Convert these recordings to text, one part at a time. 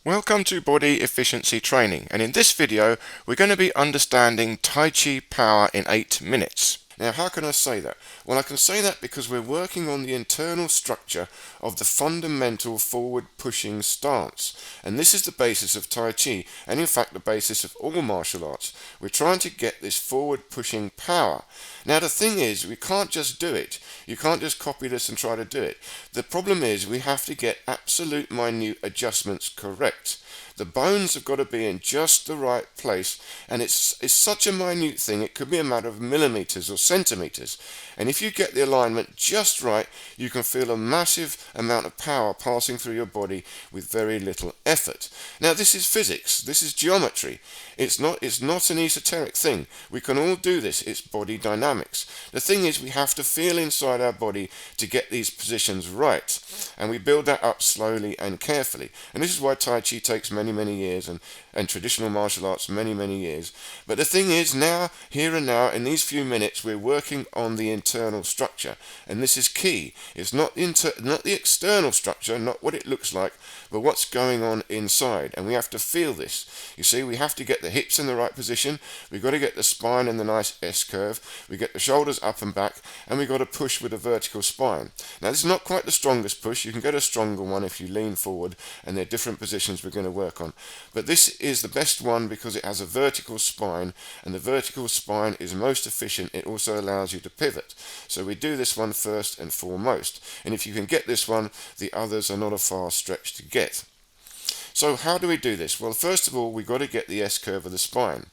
Welcome to Body Efficiency Training, and in this video we're going to be understanding Tai Chi power in 8 minutes. Now, how can I say that? Well, I can say that because we're working on the internal structure of the fundamental forward pushing stance, and this is the basis of Tai Chi, and in fact the basis of all martial arts. We're trying to get this forward pushing power. Now, the thing is, we can't just do it. You can't just copy this and try to do it. The problem is we have to get absolute minute adjustments correct. The bones have got to be in just the right place, and it's such a minute thing, it could be a matter of millimeters or centimeters. And if you get the alignment just right, you can feel a massive amount of power passing through your body with very little effort. Now, this is physics, this is geometry. It's not an esoteric thing. We can all do this. It's body dynamics. The thing is, we have to feel inside our body to get these positions right, and we build that up slowly and carefully. And this is why Tai Chi takes many years, and traditional martial arts many years. But the thing is, now, here and now, in these few minutes, we're working on the internal structure, and this is key. It's not the external structure, not what it looks like, but what's going on inside, and we have to feel this. You see, we have to get the hips in the right position, we've got to get the spine in the nice S-curve, we get the shoulders up and back, and we've got to push with a vertical spine. Now, this is not quite the strongest push. You can get a stronger one if you lean forward, and there are different positions we're going to work on. But this is the best one because it has a vertical spine, and the vertical spine is most efficient. It also allows you to pivot. So we do this one first and foremost. And if you can get this one, the others are not a far stretch to get. So how do we do this? Well, first of all, we've got to get the S-curve of the spine.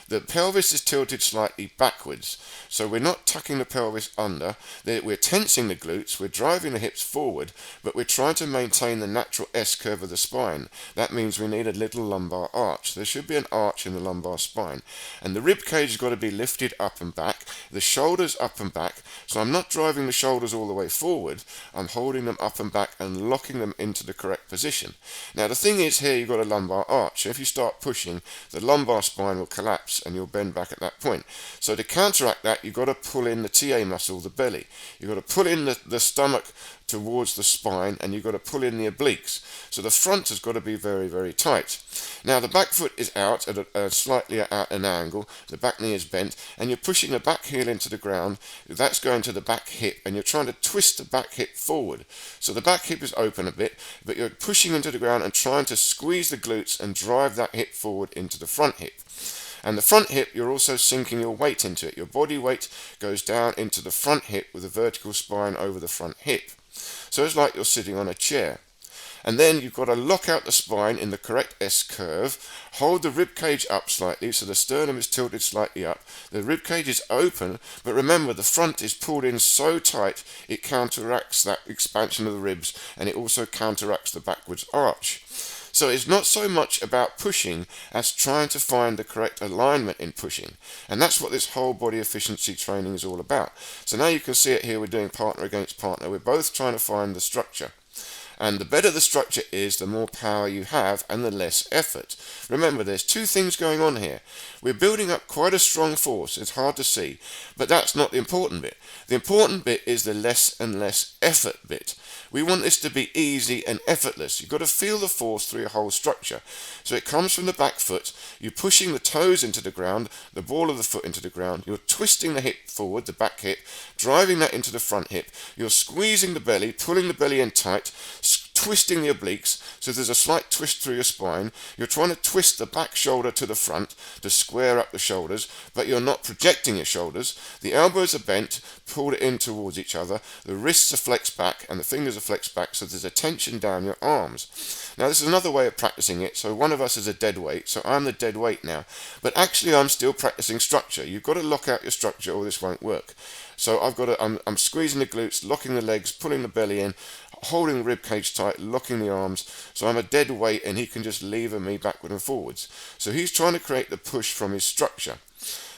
The pelvis is tilted slightly backwards, so we're not tucking the pelvis under, we're tensing the glutes, we're driving the hips forward, but we're trying to maintain the natural S-curve of the spine. That means we need a little lumbar arch. There should be an arch in the lumbar spine. And the rib cage has got to be lifted up and back, the shoulders up and back, so I'm not driving the shoulders all the way forward, I'm holding them up and back and locking them into the correct position. Now, the thing is, here you've got a lumbar arch, so if you start pushing, the lumbar spine will collapse and you'll bend back at that point. So to counteract that, you've got to pull in the TA muscle, the belly. You've got to pull in the stomach towards the spine, and you've got to pull in the obliques. So the front has got to be very tight. Now, the back foot is out at a slightly at an angle, the back knee is bent, and you're pushing the back heel into the ground. That's going to the back hip, and you're trying to twist the back hip forward. So the back hip is open a bit, but you're pushing into the ground and trying to squeeze the glutes and drive that hip forward into the front hip. And the front hip, you're also sinking your weight into it. Your body weight goes down into the front hip with a vertical spine over the front hip. So it's like you're sitting on a chair. And then you've got to lock out the spine in the correct S-curve, hold the rib cage up slightly so the sternum is tilted slightly up. The rib cage is open, but remember the front is pulled in so tight it counteracts that expansion of the ribs, and it also counteracts the backwards arch. So it's not so much about pushing as trying to find the correct alignment in pushing. And that's what this whole body efficiency training is all about. So now you can see it here, we're doing partner against partner. We're both trying to find the structure. And the better the structure is, the more power you have and the less effort. Remember, there's two things going on here. We're building up quite a strong force. It's hard to see, but that's not the important bit. The important bit is the less and less effort bit. We want this to be easy and effortless. You've got to feel the force through your whole structure. So it comes from the back foot. You're pushing the toes into the ground, the ball of the foot into the ground. You're twisting the hip forward, the back hip, driving that into the front hip. You're squeezing the belly, pulling the belly in tight, twisting the obliques, so there's a slight twist through your spine. You're trying to twist the back shoulder to the front to square up the shoulders, but you're not projecting your shoulders. The elbows are bent, pulled in towards each other. The wrists are flexed back and the fingers are flexed back, so there's a tension down your arms. Now, this is another way of practicing it. So one of us is a dead weight, so I'm the dead weight now. But actually, I'm still practicing structure. You've got to lock out your structure or this won't work. So I'm squeezing the glutes, locking the legs, pulling the belly in, holding the rib cage tight, locking the arms. So I'm a dead weight and he can just lever me backward and forwards. So he's trying to create the push from his structure.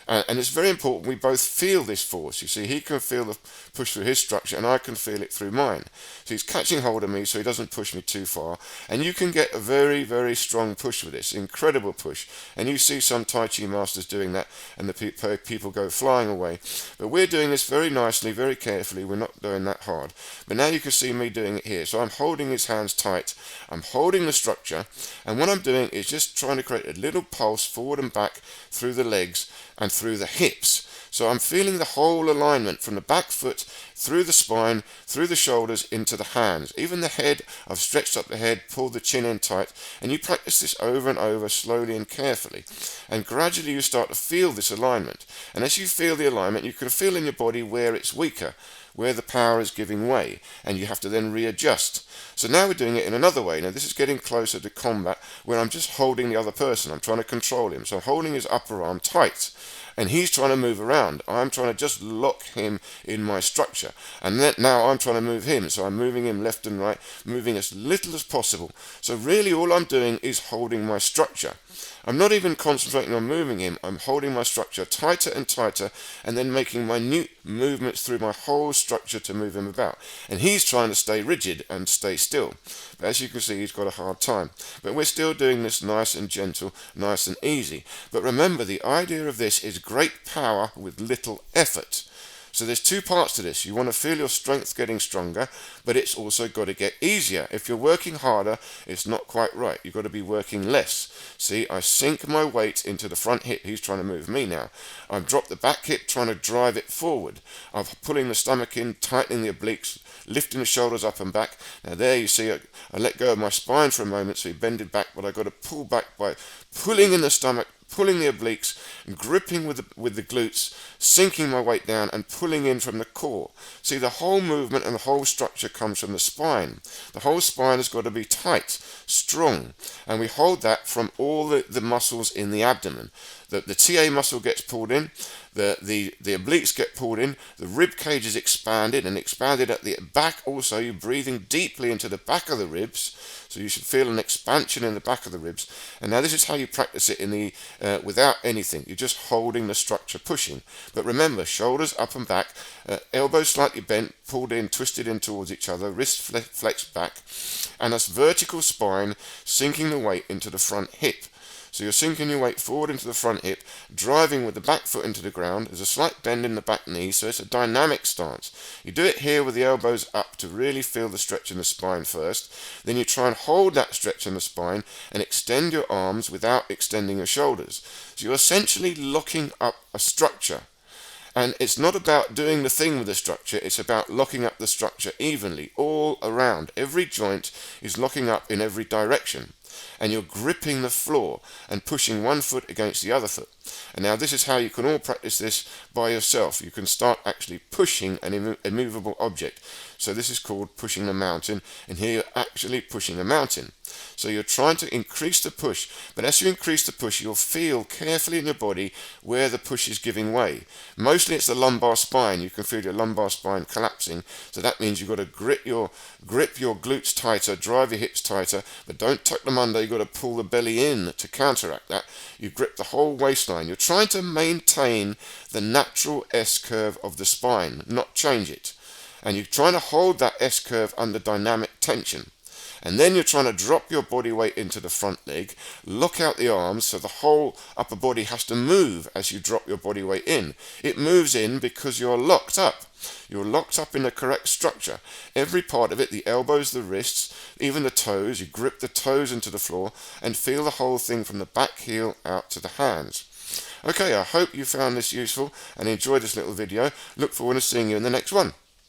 And it's very important we both feel this force. You see, he can feel the push through his structure and I can feel it through mine. So he's catching hold of me so he doesn't push me too far. And you can get a very, very strong push with this, incredible push. And you see some Tai Chi masters doing that and the people go flying away. But we're doing this very nicely, very carefully. We're not doing that hard. But now you can see me doing it here. So I'm holding his hands tight. I'm holding the structure. And what I'm doing is just trying to create a little pulse forward and back through the legs and through the hips. So I'm feeling the whole alignment from the back foot through the spine, through the shoulders, into the hands. Even the head, I've stretched up the head, pulled the chin in tight, and you practice this over and over slowly and carefully. And gradually you start to feel this alignment. And as you feel the alignment, you can feel in your body where it's weaker, where the power is giving way, and you have to then readjust. So now we're doing it in another way. Now this is getting closer to combat, where I'm just holding the other person. I'm trying to control him. So I'm holding his upper arm tight, and he's trying to move around. I'm trying to just lock him in my structure. And then now I'm trying to move him. So I'm moving him left and right, moving as little as possible. So really all I'm doing is holding my structure. I'm not even concentrating on moving him. I'm holding my structure tighter and tighter and then making minute movements through my whole structure to move him about. And he's trying to stay rigid and stay still. But as you can see, he's got a hard time. But we're still doing this nice and gentle, nice and easy. But remember, the idea of this is great power with little effort. So there's two parts to this. You want to feel your strength getting stronger, but it's also got to get easier. If you're working harder, it's not quite right. You've got to be working less. See, I sink my weight into the front hip. He's trying to move me now. I've dropped the back hip, trying to drive it forward. I'm pulling the stomach in, tightening the obliques, lifting the shoulders up and back. Now there you see I let go of my spine for a moment, so he bended back, but I've got to pull back by pulling in the stomach, pulling the obliques, and gripping with the glutes, sinking my weight down and pulling in from the core. See, the whole movement and the whole structure comes from the spine. The whole spine has got to be tight, strong, and we hold that from all the muscles in the abdomen. The TA muscle gets pulled in, the obliques get pulled in, the rib cage is expanded and expanded at the back also. You're breathing deeply into the back of the ribs, so you should feel an expansion in the back of the ribs. And now this is how you practice it in the without anything. You're just holding the structure, pushing. But remember, shoulders up and back, elbows slightly bent, pulled in, twisted in towards each other, wrist flexed back, and a vertical spine, sinking the weight into the front hip. So you're sinking your weight forward into the front hip, driving with the back foot into the ground. There's a slight bend in the back knee, so it's a dynamic stance. You do it here with the elbows up to really feel the stretch in the spine first. Then you try and hold that stretch in the spine and extend your arms without extending your shoulders. So you're essentially locking up a structure. And it's not about doing the thing with the structure, it's about locking up the structure evenly, all around. Every joint is locking up in every direction. And you're gripping the floor and pushing one foot against the other foot. And now this is how you can all practice this by yourself. You can start actually pushing an immovable object. So this is called pushing the mountain, and here you're actually pushing a mountain. So you're trying to increase the push, but as you increase the push, you'll feel carefully in your body where the push is giving way. Mostly it's the lumbar spine. You can feel your lumbar spine collapsing, so that means you've got to grip your glutes tighter, drive your hips tighter, but don't tuck them under. You've got to pull the belly in to counteract that. You grip the whole waistline. You're trying to maintain the natural S-curve of the spine, not change it. And you're trying to hold that S-curve under dynamic tension. And then you're trying to drop your body weight into the front leg, lock out the arms so the whole upper body has to move as you drop your body weight in. It moves in because you're locked up. You're locked up in the correct structure. Every part of it, the elbows, the wrists, even the toes, you grip the toes into the floor and feel the whole thing from the back heel out to the hands. Okay, I hope you found this useful and enjoyed this little video. Look forward to seeing you in the next one.